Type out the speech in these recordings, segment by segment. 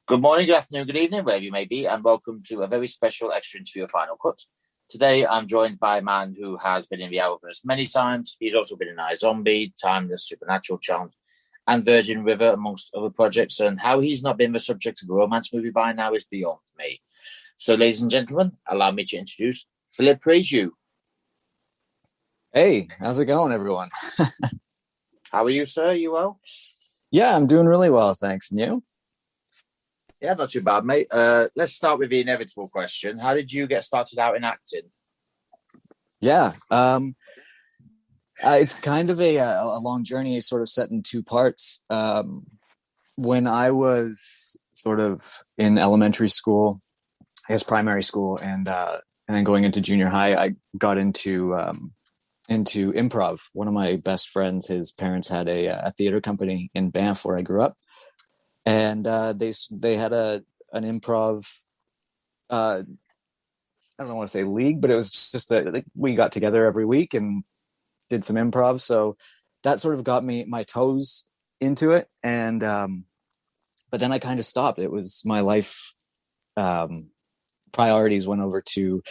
Good morning, good afternoon, good evening, wherever you may be, and welcome to a very special extra interview of Final Cut. Today, I'm joined by a man who has been in the Arrowverse many times. He's also been in IZombie, Timeless, Supernatural, Charmed, and Virgin River, amongst other projects. And how he's not been the subject of a romance movie by now is beyond me. So, ladies and gentlemen, allow me to introduce Phillip Prajoux. Hey, how's it going, everyone? How are you, sir? You well? Yeah, I'm doing really well, thanks. And you? Yeah, not too bad, mate. Let's start with the inevitable question. How did you get started out in acting? Yeah, it's kind of a long journey, sort of set in two parts. When I was sort of in elementary school, I guess primary school, and then going into junior high, I got into improv. One of my best friends, his parents had a theater company in Banff, where I grew up. And they had an improv. I don't want to say league, but it was just that we got together every week and did some improv. So that sort of got my toes into it. And but then I kind of stopped. It was my life priorities went over to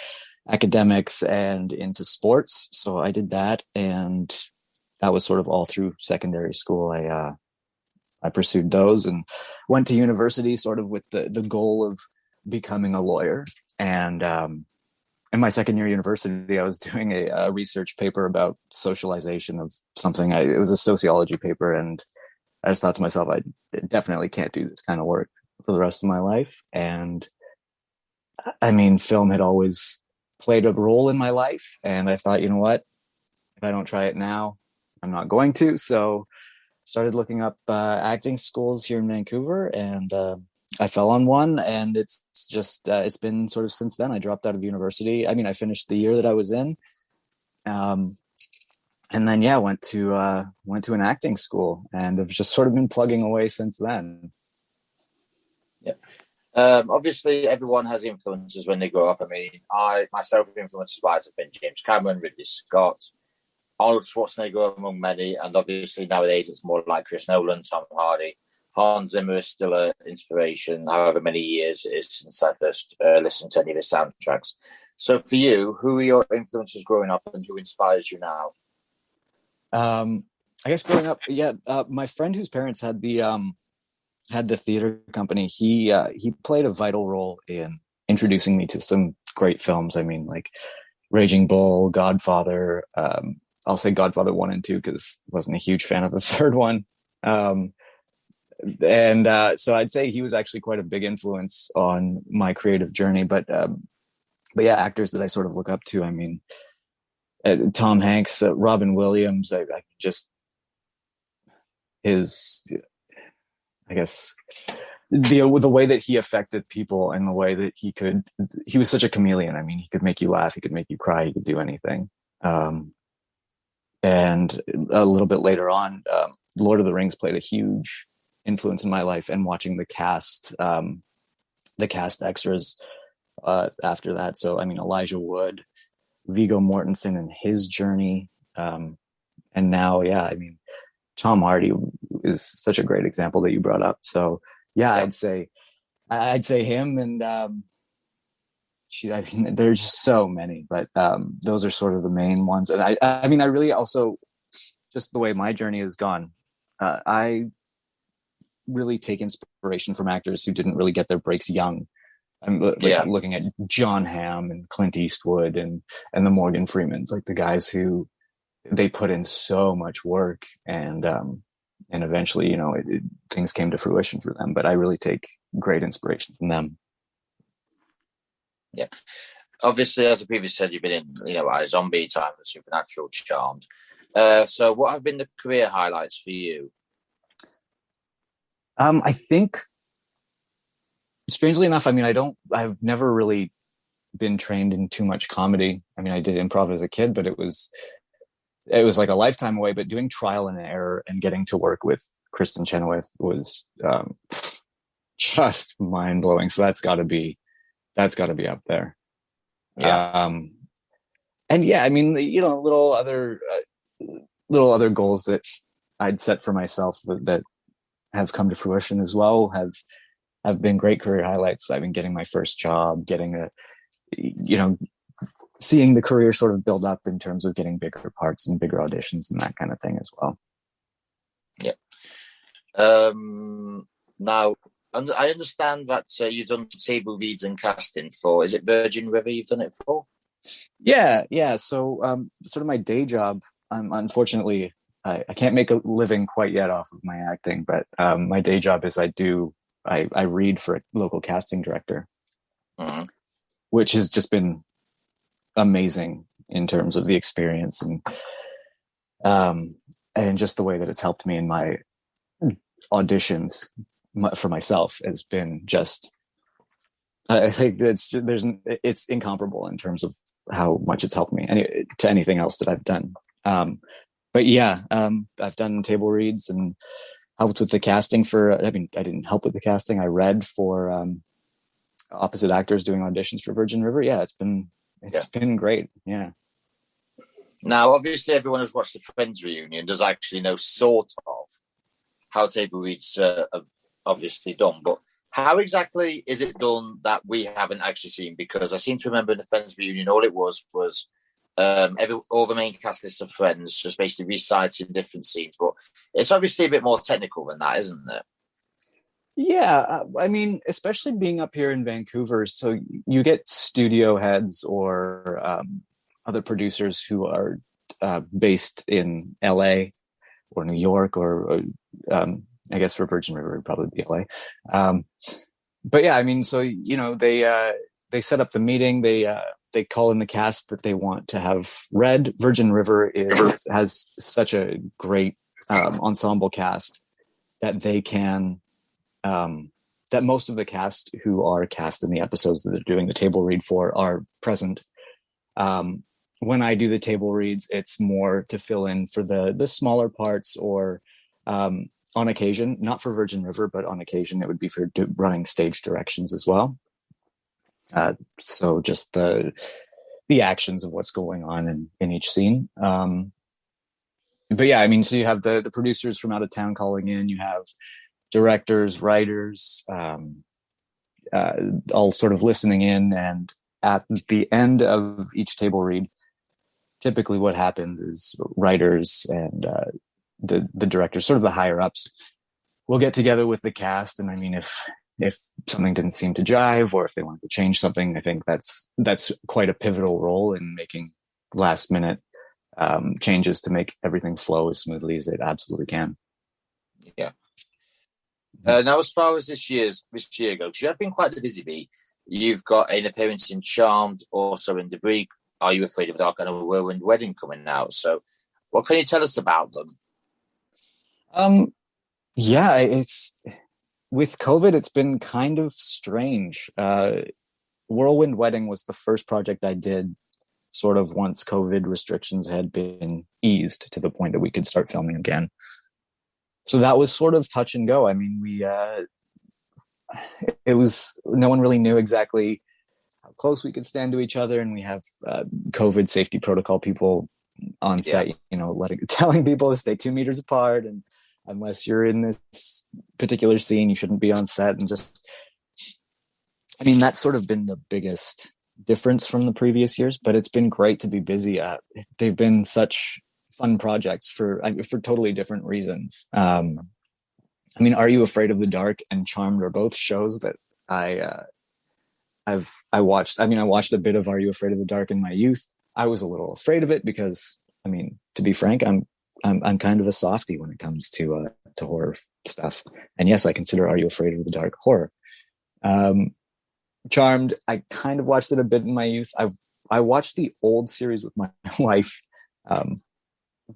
academics and into sports. So I did that, and that was sort of all through secondary school. I pursued those and went to university sort of with the goal of becoming a lawyer. And in my second year university, I was doing a research paper about socialization of something. It was a sociology paper. And I just thought to myself, I definitely can't do this kind of work for the rest of my life. And I mean, film had always played a role in my life. And I thought, you know what, if I don't try it now, I'm not going to. So started looking up acting schools here in Vancouver, and I fell on one, and it's it's been sort of since then. I dropped out of university. I mean, I finished the year that I was in, and then went to an acting school, and have just sort of been plugging away since then. Yeah. Obviously, everyone has influences when they grow up. I mean, I myself, influences-wise, have been James Cameron, Ridley Scott, Arnold Schwarzenegger among many, and obviously nowadays it's more like Chris Nolan, Tom Hardy. Hans Zimmer is still an inspiration, however many years it is since I first listened to any of his soundtracks. So for you, who are your influences growing up, and who inspires you now? I guess growing up, my friend whose parents had the theater company, he played a vital role in introducing me to some great films. I mean, like Raging Bull, Godfather. I'll say Godfather 1 and 2 because I wasn't a huge fan of the third one. So I'd say he was actually quite a big influence on my creative journey. But yeah, actors that I sort of look up to, I mean, Tom Hanks, Robin Williams, I just his, I guess, the way that he affected people and the way that he was such a chameleon. I mean, he could make you laugh, he could make you cry, he could do anything. And a little bit later on, Lord of the Rings played a huge influence in my life, and watching the cast extras after that. So, I mean, Elijah Wood, Viggo Mortensen and his journey. And now, I mean, Tom Hardy is such a great example that you brought up. So, I'd say him, and I mean, there's just so many, but those are sort of the main ones. And I mean, I really also, just the way my journey has gone, I really take inspiration from actors who didn't really get their breaks young. I'm looking at John Hamm and Clint Eastwood and the Morgan Freemans, like the guys who they put in so much work, and eventually, you know, things came to fruition for them. But I really take great inspiration from them. Yeah. Obviously, as I previously said, you've been in, IZombie, Timeless, Supernatural, Charmed. So what have been the career highlights for you? I think, strangely enough, I mean, I've never really been trained in too much comedy. I mean, I did improv as a kid, but it was like a lifetime away. But doing trial and error and getting to work with Kristen Chenoweth was just mind blowing. So that's got to be up there. Yeah. And I mean, little other goals that I'd set for myself that have come to fruition as well. have been great career highlights. I've been getting my first job, seeing the career sort of build up in terms of getting bigger parts and bigger auditions and that kind of thing as well. Yeah. Now, I understand that you've done table reads and casting for, is it Virgin River you've done it for? Yeah. So sort of my day job, unfortunately, I can't make a living quite yet off of my acting, but my day job is I read for a local casting director, which has just been amazing in terms of the experience and just the way that it's helped me in my auditions for myself has been just, I think it's incomparable in terms of how much it's helped me to anything else that I've done. But yeah, I've done table reads and helped with the casting I didn't help with the casting. I read for opposite actors doing auditions for Virgin River. Yeah, it's been great. Yeah. Now, obviously, everyone who's watched the Friends reunion does actually know sort of how table reads are obviously done, but how exactly is it done that we haven't actually seen? Because I seem to remember in the Friends reunion, all it was all the main cast list of Friends just basically reciting different scenes, but it's obviously a bit more technical than that, isn't it? Yeah, I mean, especially being up here in Vancouver, so you get studio heads or other producers who are based in LA or New York or I guess for Virgin River, it'd probably be LA. But yeah, I mean, so, they set up the meeting. They call in the cast that they want to have read. Virgin River has such a great ensemble cast that they can, that most of the cast who are cast in the episodes that they're doing the table read for are present. When I do the table reads, it's more to fill in for the smaller parts or on occasion, not for Virgin River, but on occasion it would be for running stage directions as well. So just the actions of what's going on in each scene. But yeah, I mean, so you have the producers from out of town calling in, you have directors, writers, all sort of listening in. And at the end of each table read, typically what happens is writers and the directors, sort of the higher ups, will get together with the cast. And I mean, if something didn't seem to jive or if they wanted to change something, I think that's quite a pivotal role in making last minute changes to make everything flow as smoothly as it absolutely can. Yeah. Now, as far as this year goes, you have been quite the busy bee. You've got an appearance in Charmed, also in Debris. Are You Afraid of the Dark and a Whirlwind Wedding coming out? So what can you tell us about them? Yeah, it's with COVID, it's been kind of strange. Whirlwind Wedding was the first project I did sort of once COVID restrictions had been eased to the point that we could start filming again. So that was sort of touch and go. I mean, no one really knew exactly how close we could stand to each other. And we have COVID safety protocol people on set, telling people to stay 2 meters apart. And unless you're in this particular scene, you shouldn't be on set. And that's sort of been the biggest difference from the previous years, but it's been great to be busy. They've been such fun projects for totally different reasons. Are You Afraid of the Dark and Charmed are both shows that I watched. I watched a bit of Are You Afraid of the Dark in my youth. I was a little afraid of it because, to be frank, I'm kind of a softie when it comes to horror stuff. And yes, I consider Are You Afraid of the Dark horror. Charmed, I kind of watched it a bit in my youth. I watched the old series with my wife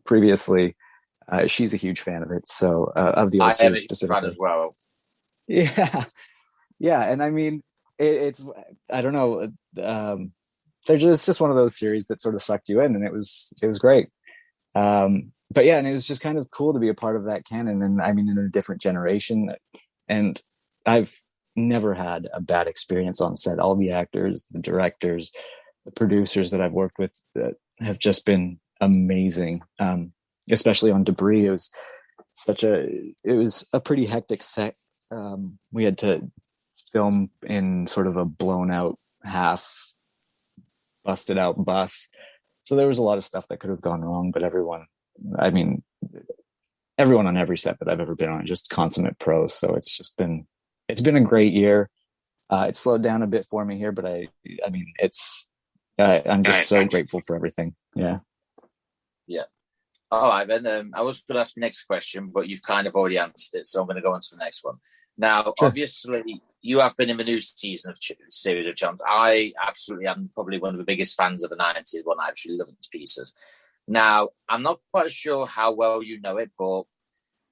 previously. She's a huge fan of it. So of the old series specifically as well. Yeah. And it's I don't know. It's just one of those series that sort of sucked you in, and it was great. But yeah, and it was just kind of cool to be a part of that canon. And in a different generation, and I've never had a bad experience on set. All the actors, the directors, the producers that I've worked with that have just been amazing. Especially on Debris, it was a pretty hectic set. We had to film in sort of a blown out, half busted out bus. So there was a lot of stuff that could have gone wrong, but everyone on every set that I've ever been on, just consummate pros. So it's been a great year. It slowed down a bit for me here, but I'm just so grateful for everything. Yeah. Yeah. All right, then. I was going to ask my next question, but you've kind of already answered it, so I'm going to go on to the next one. Now, Sure. Obviously, you have been in the new season of Series of Champs. I absolutely am probably one of the biggest fans of the 90s one. I absolutely love it to pieces. Now, I'm not quite sure how well you know it, but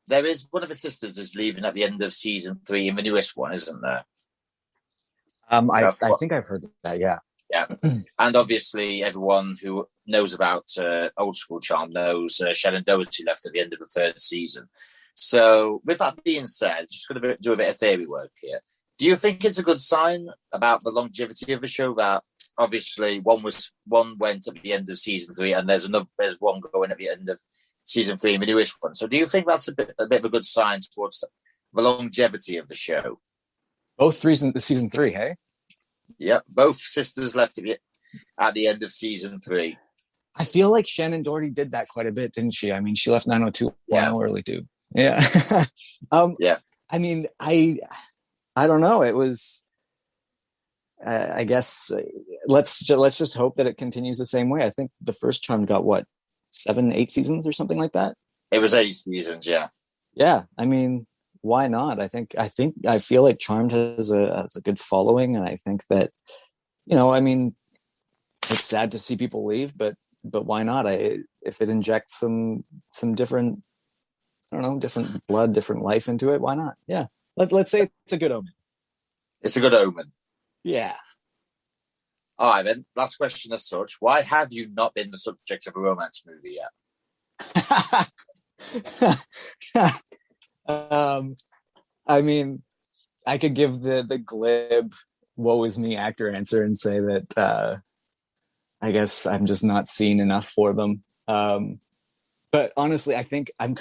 there is one of the sisters is leaving at the end of season 3 in the newest one, isn't there? I think I've heard that, yeah. Yeah. And obviously, everyone who knows about Old School Charm knows Shannon Doherty left at the end of the 3rd season. So, with that being said, just going to do a bit of theory work here. Do you think it's a good sign about the longevity of the show that obviously one went at the end of season 3 and there's one going at the end of season 3 in the newest one? So, do you think that's a bit of a good sign towards the longevity of the show? Both season 3, hey? Yeah, both sisters left at the end of season 3. I feel like Shannon Doherty did that quite a bit, didn't she? I mean, she left 90210 early too. Yeah. Yeah. I mean, I don't know. It was, I guess, let's just hope that it continues the same way. I think the first Charmed got 7, 8 seasons or something like that. It was 8 seasons, yeah. Yeah. I mean, why not? I feel like Charmed has a good following, and I think that, it's sad to see people leave, but why not? If it injects some different, different blood, different life into it, why not? Yeah. Let's say it's a good omen. It's a good omen. Yeah. All right, then. Last question as such. Why have you not been the subject of a romance movie yet? I mean, I could give the glib woe is me actor answer and say that I guess I'm just not seeing enough for them. But honestly, I think I'm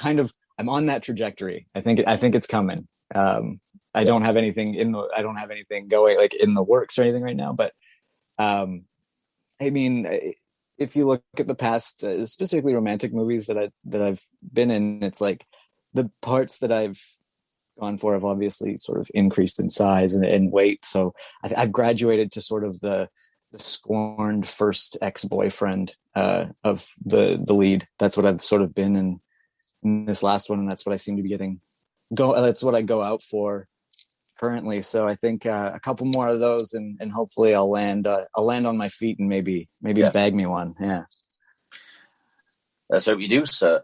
on that trajectory. I think it's coming. I don't have anything going like in the works or anything right now, but I mean, if you look at the past, specifically romantic movies that I've been in, it's like the parts that I've gone for have obviously sort of increased in size and weight. So I've graduated to sort of the scorned first ex-boyfriend of the lead. That's what I've sort of been in this last one, and that's what I seem to be getting. That's what I go out for currently. So I think a couple more of those, and hopefully I'll land on my feet and maybe bag me one. Yeah. Let's hope you do, sir.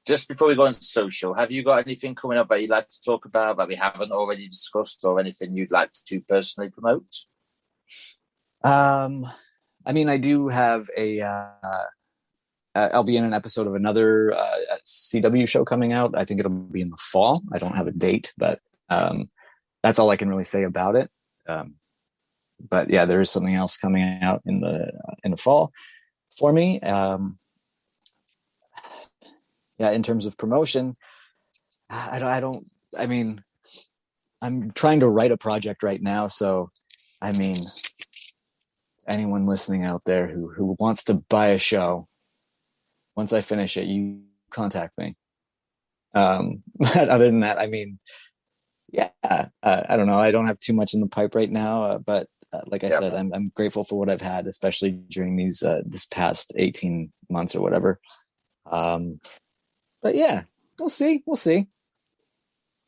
Just before we go into social, have you got anything coming up that you'd like to talk about that we haven't already discussed, or anything you'd like to personally promote? I mean, I do have I'll be in an episode of another CW show coming out. I think it'll be in the fall. I don't have a date, but that's all I can really say about it. But yeah, there is something else coming out in the fall for me. Yeah, in terms of promotion, I mean, I'm trying to write a project right now. So, I mean, anyone listening out there who wants to buy a show, once I finish it, you contact me. But other than that, I mean, yeah, I don't know. I don't have too much in the pipe right now, but like I said, I'm grateful for what I've had, especially during this past 18 months or whatever. But yeah, we'll see.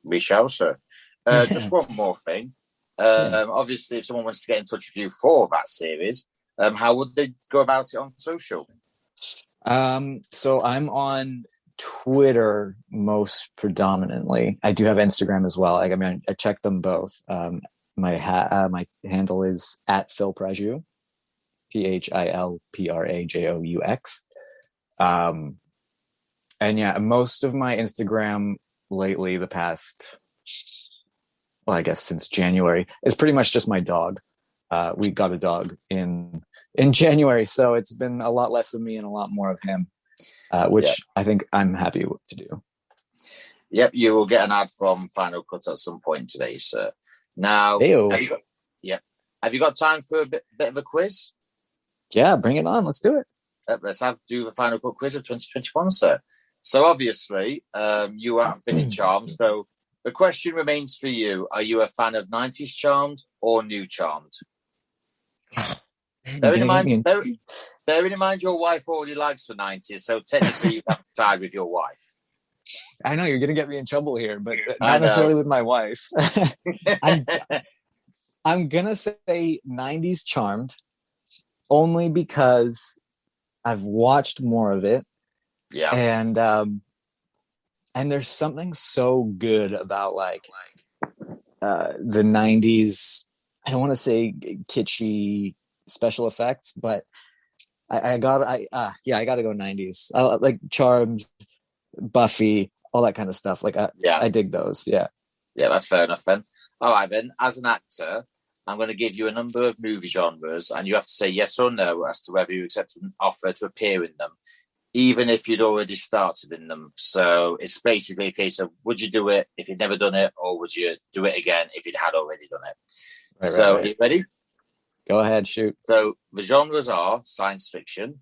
We shall, sir. Just one more thing. Obviously, if someone wants to get in touch with you for that series, how would they go about it on social? So I'm on Twitter most predominantly. I do have Instagram as well. I mean, I check them both. My handle is at Phil Prajoux, PhilPrajous. And yeah, most of my Instagram lately, the past, well, I guess since January, is pretty much just my dog. We got a dog in January, so it's been a lot less of me and a lot more of him, which I think I'm happy to do. Yep, you will get an ad from Final Cut at some point today, sir. Now, have you got time for a bit of a quiz? Yeah, bring it on. Let's do it. Let's do the Final Cut quiz of 2021, sir. So obviously, you have been in Charmed. So the question remains for you: are you a fan of 90s Charmed or new Charmed? Bearing in mind, your wife already likes the 90s, so technically you have to decide with your wife. I know you're going to get me in trouble here, but not necessarily with my wife. I'm going to say 90s Charmed only because I've watched more of it. Yeah. And there's something so good about the 90s. I don't want to say kitschy special effects, but I gotta go 90s. I like Charmed, Buffy, all that kind of stuff. I dig those. Yeah, that's fair enough then. All right then, as an actor, I'm going to give you a number of movie genres, and you have to say yes or no as to whether you accept an offer to appear in them, even if you'd already started in them. So it's basically a case of, would you do it if you'd never done it, or would you do it again if you'd had already done it? Right. Are you ready? Go ahead, shoot. So the genres are science fiction.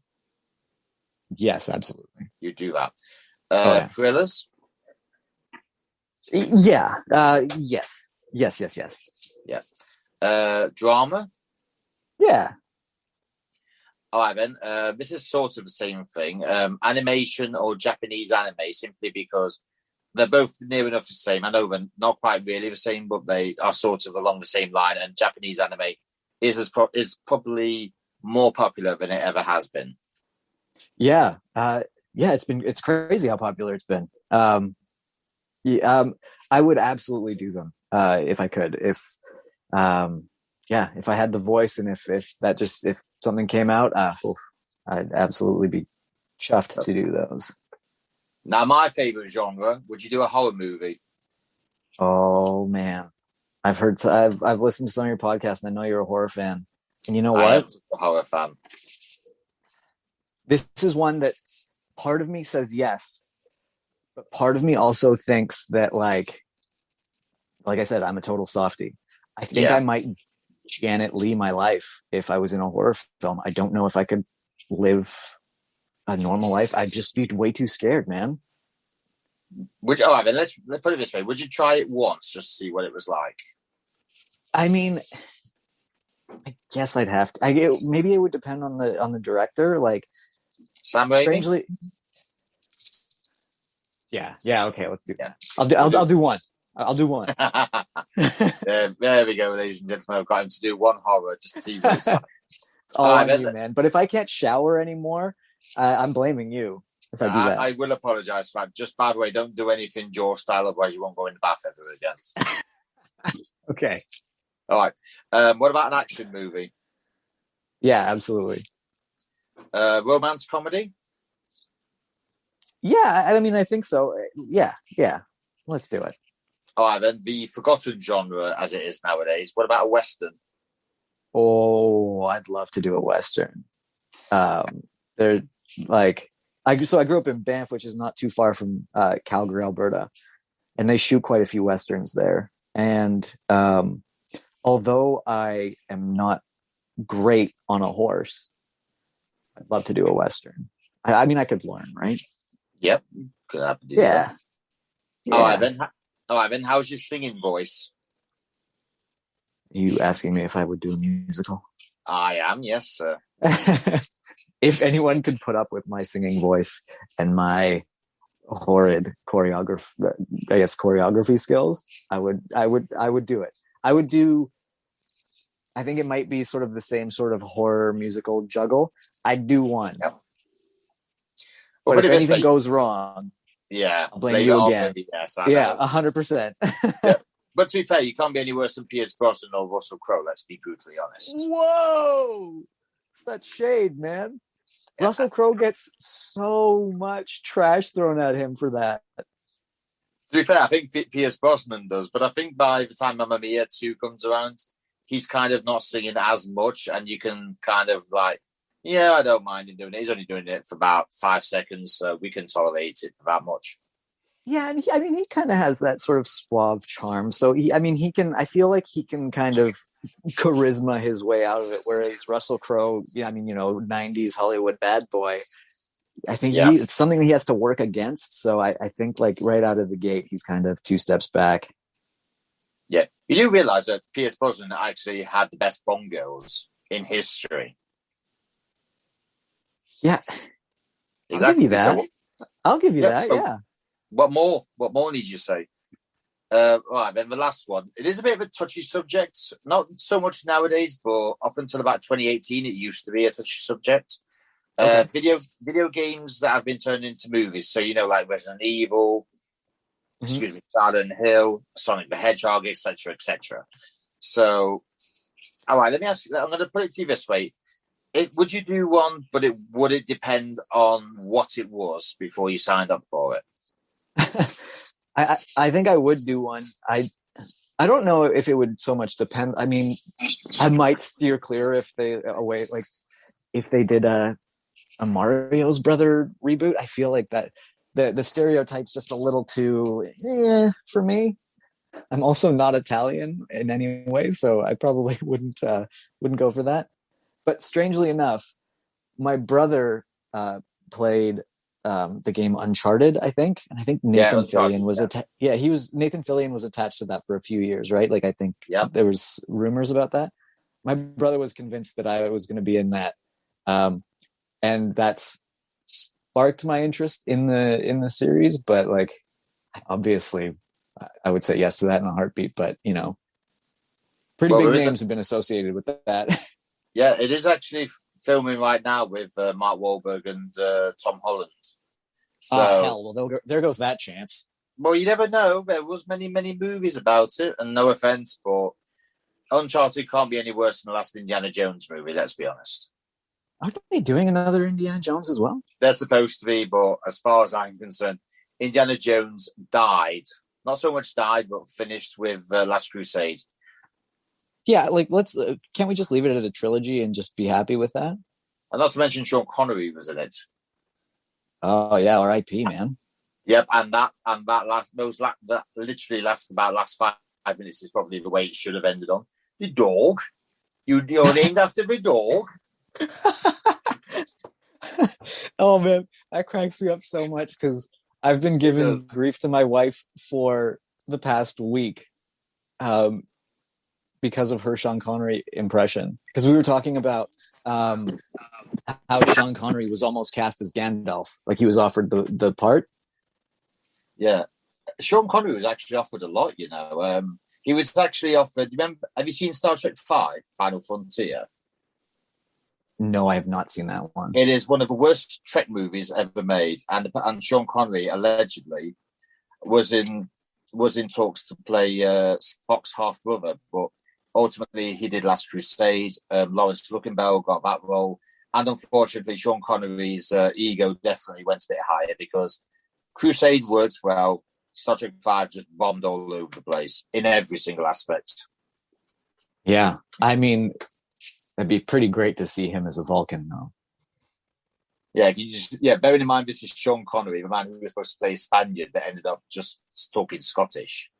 Yes, absolutely. You do that. Thrillers. Yeah. Yes. Yeah. Drama. Yeah. All right, then. This is sort of the same thing. Animation or Japanese anime, simply because they're both near enough the same. I know they're not quite really the same, but they are sort of along the same line. And Japanese anime is probably more popular than it ever has been. Yeah. It's crazy how popular it's been. I would absolutely do them if I could. If I had the voice, and if something came out, I'd absolutely be chuffed to do those. Now, my favorite genre, would you do a horror movie? Oh man, I've listened to some of your podcasts, and I know you're a horror fan. And you know what? I'm a horror fan. This is one that part of me says yes, but part of me also thinks that, like I said, I'm a total softie. I think I might Janet Leigh my life if I was in a horror film. I don't know if I could live a normal life. I'd just be way too scared, man. All right, then let's put it this way. Would you try it once just to see what it was like? I mean, I guess I'd have to. Maybe it would depend on the director. Like, Sam Raimi? Strangely. Yeah. Okay, let's do that. I'll do one. I'll do one. There we go, ladies and gentlemen. I've got him to do one horror just to see what it's like. It's all on you, man. But if I can't shower anymore, I'm blaming you if I do that. I will apologize for that. Just, by the way, don't do anything Jaw style, otherwise you won't go in the bath ever again. Okay. All right. What about an action movie? Yeah, absolutely. Romance comedy? Yeah, I mean, I think so. Yeah. Let's do it. All right, then. The forgotten genre as it is nowadays. What about a Western? Oh, I'd love to do a Western. They're like, I grew up in Banff, which is not too far from Calgary, Alberta, and they shoot quite a few Westerns there. And although I am not great on a horse, I'd love to do a Western. I mean, I could learn, right? Yep. Could happen to yeah. All right, then. How's your singing voice? Are you asking me if I would do a musical? I am, yes, sir. If anyone could put up with my singing voice and my horrid choreography skills, I would do it. I think it might be sort of the same sort of horror musical juggle. I'd do one. Yep. But if anything goes wrong, I'll blame you again. 100%. But to be fair, you can't be any worse than Pierce Brosnan or Russell Crowe, let's be brutally honest. Whoa! It's that shade, man. Yeah. Russell Crowe gets so much trash thrown at him for that. To be fair, I think Pierce Brosnan does, but I think by the time Mamma Mia 2 comes around, he's kind of not singing as much, and you can kind of like, yeah, I don't mind him doing it. He's only doing it for about 5 seconds, so we can tolerate it for that much. Yeah, and he kind of has that sort of suave charm. So I feel like he can kind of charisma his way out of it. Whereas Russell Crowe, yeah, 90s Hollywood bad boy. I think Yeah. it's something he has to work against. So I think like right out of the gate, he's kind of two steps back. Yeah. You do realize that Pierce Brosnan actually had the best Bond girls in history. Yeah. Exactly. I'll give you that. So, I'll give you that. So yeah. What more need you say? Right, then the last one. It is a bit of a touchy subject. Not so much nowadays, but up until about 2018, it used to be a touchy subject. Okay. Video games that have been turned into movies. So, like Resident Evil, Silent Hill, Sonic the Hedgehog, etc., etc. So, all right, let me ask you, I'm going to put it to you this way. Would you do one, but would it depend on what it was before you signed up for it? I think I would do one. I don't know if it would so much depend. I mean, I might steer clear if they did a Mario's brother reboot. I feel like that the stereotype's just a little too for me. I'm also not Italian in any way, so I probably wouldn't go for that. But strangely enough, my brother played the game Uncharted, I think, and I think Nathan Fillion was Nathan Fillion was attached to that for a few years, right? Like I think there was rumors about that. My brother was convinced that I was going to be in that, and that's sparked my interest in the series. But like, obviously, I would say yes to that in a heartbeat. But pretty big names have been associated with that. Yeah, it is actually filming right now with Mark Wahlberg and Tom Holland. So, hell, well, there goes that chance. Well, you never know. There was many movies about it, and no offense, but Uncharted can't be any worse than the last Indiana Jones movie. Let's be honest. Aren't they doing another Indiana Jones as well? They're supposed to be, but as far as I'm concerned, Indiana Jones died. Not so much died, but finished with Last Crusade. Yeah, like can't we just leave it at a trilogy and just be happy with that? And not to mention Sean Connery was in it. Oh yeah, R.I.P. man. Yep, and that literally last 5 minutes is probably the way it should have ended on. The dog, you're named after the dog. Oh man, that cracks me up so much because I've been giving grief to my wife for the past week. Because of her Sean Connery impression. Because we were talking about how Sean Connery was almost cast as Gandalf. Like he was offered the part. Yeah. Sean Connery was actually offered a lot, He was actually offered, have you seen Star Trek 5, Final Frontier? No, I have not seen that one. It is one of the worst Trek movies ever made. And Sean Connery allegedly was in talks to play Spock's half-brother, but ultimately, he did Last Crusade. Lawrence Luckenbell got that role. And unfortunately, Sean Connery's ego definitely went a bit higher because Crusade worked well. Star Trek 5 just bombed all over the place in every single aspect. Yeah. I mean, it'd be pretty great to see him as a Vulcan, though. Yeah, bearing in mind this is Sean Connery, the man who was supposed to play a Spaniard that ended up just talking Scottish.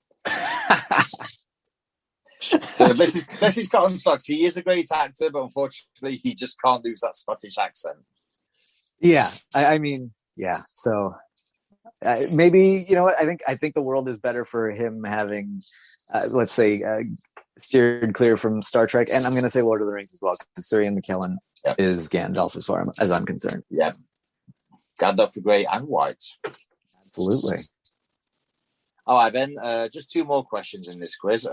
So bless his cotton socks. He is a great actor, but unfortunately, he just can't lose that Scottish accent. Yeah, I mean, yeah. So maybe what I think the world is better for him having, let's say, steered clear from Star Trek, and I'm going to say Lord of the Rings as well, because Sirian McKellen is Gandalf as far as I'm concerned. Yeah, Gandalf the Grey and White. Absolutely. All right, Ben. Just two more questions in this quiz.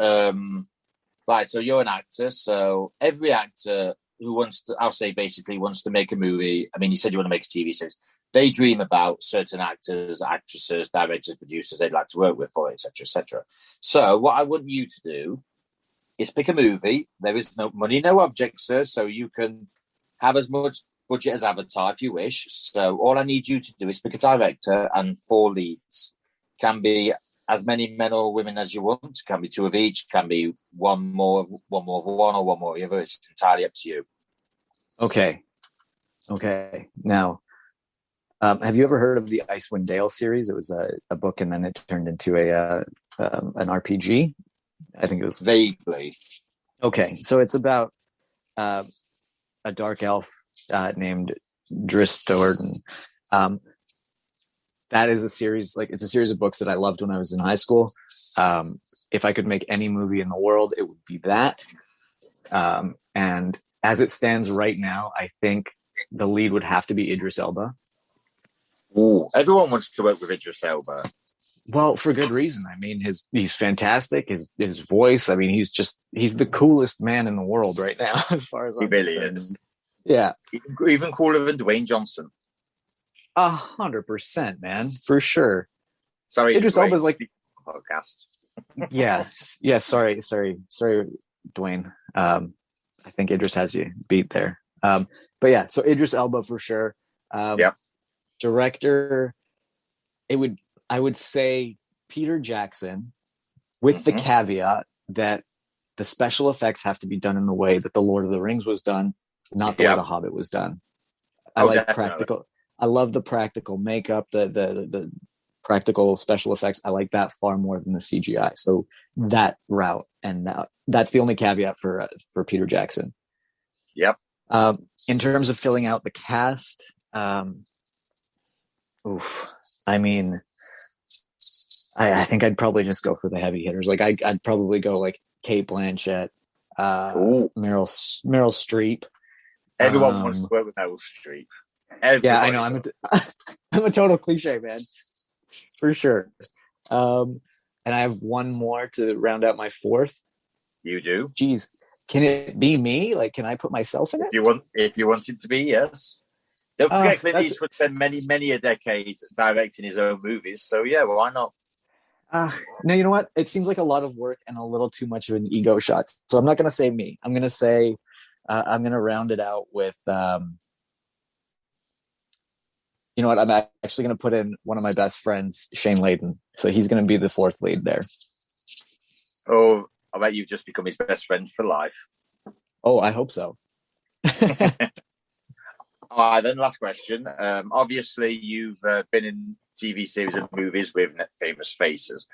Right, so you're an actor. So every actor who wants to make a movie. I mean, you said you want to make a TV series. They dream about certain actors, actresses, directors, producers they'd like to work with for it, etc., etc. So what I want you to do is pick a movie. There is no money, no object, sir. So you can have as much budget as Avatar if you wish. So all I need you to do is pick a director and 4 leads. Can be as many men or women as you want. Can be 2 of each. Can be one more of one or one more of the other. It's entirely up to you. Okay. Now, Have you ever heard of the Icewind Dale series? It was a book, and then it turned into an RPG. I think it was Vaguely. Okay, so it's about a dark elf named Dristorden. That is a series, it's a series of books that I loved when I was in high school. If I could make any movie in the world, it would be that. And as it stands right now, I think the lead would have to be Idris Elba. Ooh, everyone wants to work with Idris Elba. Well, for good reason. I mean, he's fantastic. His voice. I mean, he's the coolest man in the world right now, as far as I'm concerned. Is. Yeah, even cooler than Dwayne Johnson. 100%, man, for sure. Sorry, Idris Elba's like podcast. yeah. Sorry, Dwayne. I think Idris has you beat there. But yeah, so Idris Elba for sure. Yeah. Director, I would say Peter Jackson, with the caveat that the special effects have to be done in the way that the Lord of the Rings was done, not the way the Hobbit was done. I like practical. I love the practical makeup, the practical special effects. I like that far more than the CGI. So that route, and that's the only caveat for Peter Jackson. Yep. In terms of filling out the cast, I mean, I think I'd probably just go for the heavy hitters. Like I'd probably go like Kate Blanchett, Meryl Streep. Everyone wants to work with Meryl Streep. Everybody. Yeah, I know. I'm a total cliche, man, for sure. And I have one more to round out my fourth. You do? Jeez, can it be me? Like, can I put myself in it? If you want it to be, yes. Don't forget, Clint Eastwood spent many a decade directing his own movies. So yeah, well, why not? No, you know what? It seems like a lot of work and a little too much of an ego shot. So I'm not going to say me. I'm going to say I'm going to round it out with. You know what? I'm actually going to put in one of my best friends, Shane Layden. So he's going to be the fourth lead there. Oh, I bet you've just become his best friend for life. Oh, I hope so. All right, then last question. Obviously, you've been in TV series and movies with famous faces,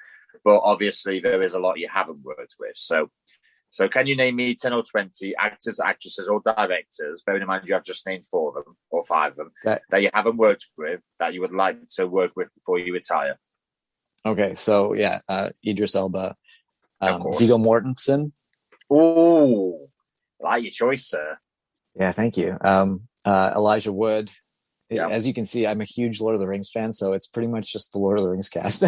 but obviously there is a lot you haven't worked with. So can you name me 10 or 20 actors, actresses, or directors, bearing in mind you have just named 4 of them or 5 of them, that you haven't worked with that you would like to work with before you retire? Okay, so yeah, Idris Elba, Viggo Mortensen. Oh, I like your choice, sir. Yeah, thank you. Elijah Wood. Yep. As you can see, I'm a huge Lord of the Rings fan, so it's pretty much just the Lord of the Rings cast.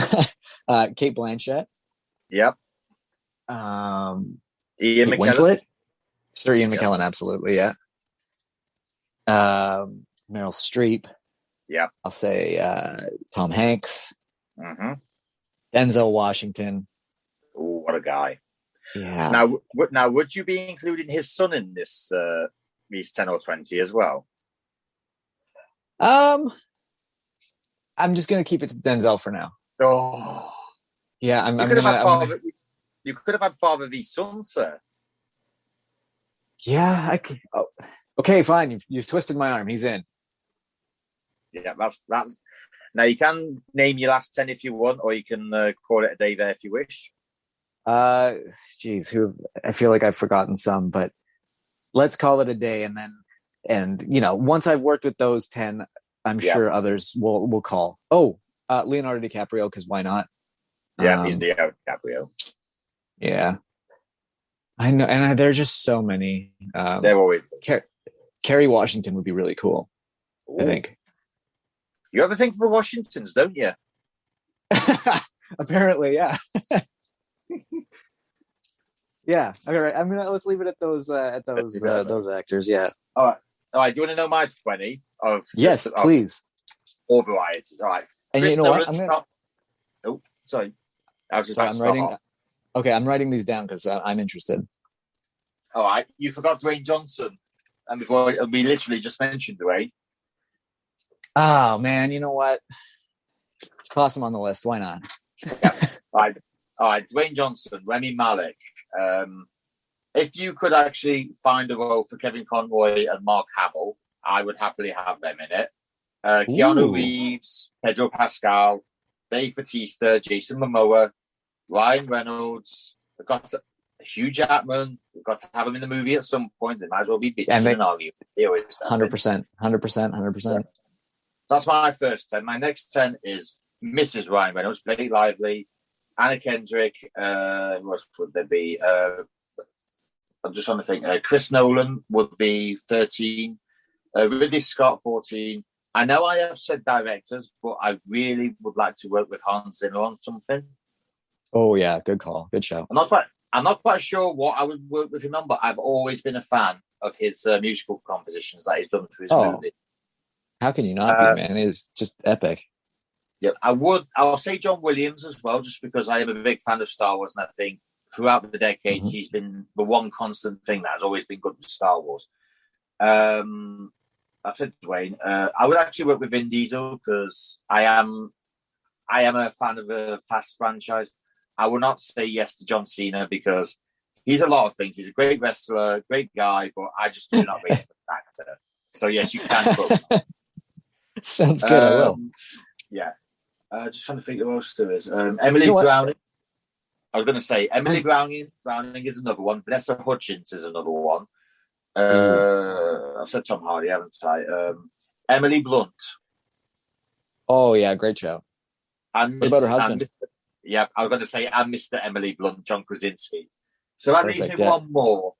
Kate Blanchett. Yep. Ian McKellen. Winslet. Sir Ian McKellen, absolutely, yeah. Meryl Streep. Yeah. I'll say Tom Hanks. Mm-hmm. Denzel Washington. Oh, what a guy. Yeah. Now, would you be including his son in this these 10 or 20 as well? I'm just going to keep it to Denzel for now. Oh. Yeah, you could have had Father v Son, sir. Yeah, okay, fine. You've twisted my arm. He's in. Yeah, that's. Now you can name your last 10 if you want, or you can call it a day there if you wish. Geez, I feel like I've forgotten some, but let's call it a day, and once I've worked with those 10, I'm sure others will call. Oh, Leonardo DiCaprio, because why not? Yeah, he's Leo DiCaprio. Yeah, I know, and there are just so many. They're always Kerry Washington would be really cool. Ooh. I think. You have a thing for Washingtons, don't you? Apparently, yeah. Yeah. All right. Let's leave it at those actors. Yeah. All right. Do you want to know my 20 of? Yes, please. All varieties. All right. And Chris, you know what? Oh, sorry. I was just I'm writing. Okay, I'm writing these down because I'm interested. All right. You forgot Dwayne Johnson, and we literally just mentioned Dwayne. Oh man, you know what? Let's toss him on the list. Why not? All right. Dwayne Johnson, Rami Malek. If you could actually find a role for Kevin Conroy and Mark Hamill, I would happily have them in it. Keanu Ooh. Reeves, Pedro Pascal, Dave Bautista, Jason Momoa, Ryan Reynolds. We've got Hugh Jackman. We've got to have him in the movie at some point. They might as well be bitching and arguing. 100%. That's my first 10. My next 10 is Mrs. Ryan Reynolds, Blake Lively, Anna Kendrick. Who else would there be? I'm just trying to think. Chris Nolan would be 13. Ridley Scott, 14. I know I have said directors, but I really would like to work with Hans Zimmer on something. Oh yeah, good call, good show. I'm not quite sure what I would work with him on, but I've always been a fan of his musical compositions that he's done for his movie. How can you not be, man? It's just epic. Yeah, I'll say John Williams as well, just because I am a big fan of Star Wars, and I think throughout the decades he's been the one constant thing that has always been good with Star Wars. I've said Dwayne. I would actually work with Vin Diesel because I am a fan of a Fast franchise. I will not say yes to John Cena because he's a lot of things. He's a great wrestler, great guy, but I just do not rate him as an actor. So yes, you can vote. Sounds good. I will. Yeah. Just trying to think who else there is. Emily Browning. I was going to say Emily Browning is another one. Vanessa Hudgens is another one. I've said Tom Hardy, haven't I? Emily Blunt. Oh yeah, great show. And what about her husband? Yeah, I was going to say, and Mr. Emily Blunt, John Krasinski. So that leaves me one more.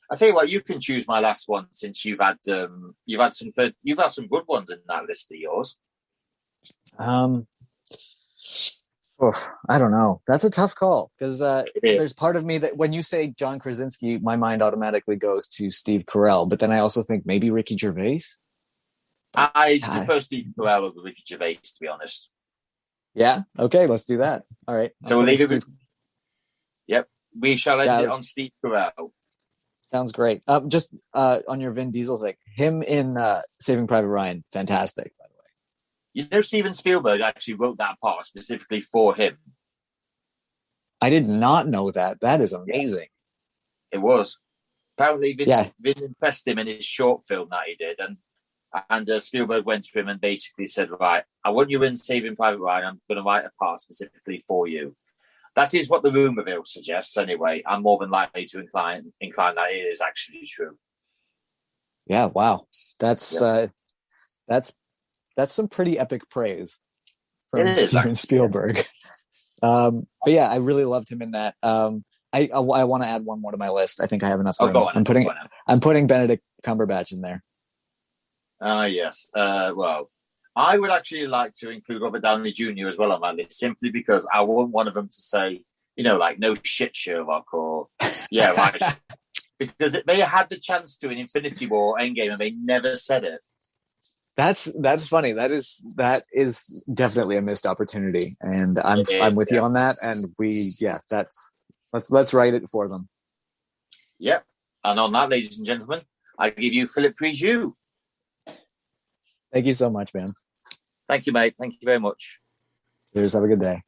I tell you what, you can choose my last one since you've had some good ones in that list of yours. I don't know. That's a tough call because there's part of me that when you say John Krasinski, my mind automatically goes to Steve Carell, but then I also think maybe Ricky Gervais. I prefer Steve Carell over Ricky Gervais, to be honest. Yeah. Okay. Let's do that. All right. So we'll leave it with. Yep. We shall end it on Steve Carell. Sounds great. Just on your Vin Diesel thing, him in Saving Private Ryan, fantastic, by the way. You know, Steven Spielberg actually wrote that part specifically for him. I did not know that. That is amazing. It was. Apparently, Vin impressed him in his short film that he did, and Spielberg went to him and basically said, right, I want you in Saving Private Ryan. I'm going to write a part specifically for you. That is what the rumor mill suggests anyway. I'm more than likely to incline that it is actually true. Yeah, wow. That's some pretty epic praise from Steven Spielberg. But yeah, I really loved him in that. I want to add one more to my list. I think I have enough room. I'm putting Benedict Cumberbatch in there. Yes. Well, I would actually like to include Robert Downey Jr. as well on my list, simply because I want one of them to say, like, no shit, Sherlock, or, yeah, right. Because they had the chance to in Infinity War Endgame, and they never said it. That's funny. That is definitely a missed opportunity, and I'm with you on that. And let's write it for them. Yep. And on that, ladies and gentlemen, I give you Phillip Prajoux. Thank you so much, man. Thank you, mate. Thank you very much. Cheers. Have a good day.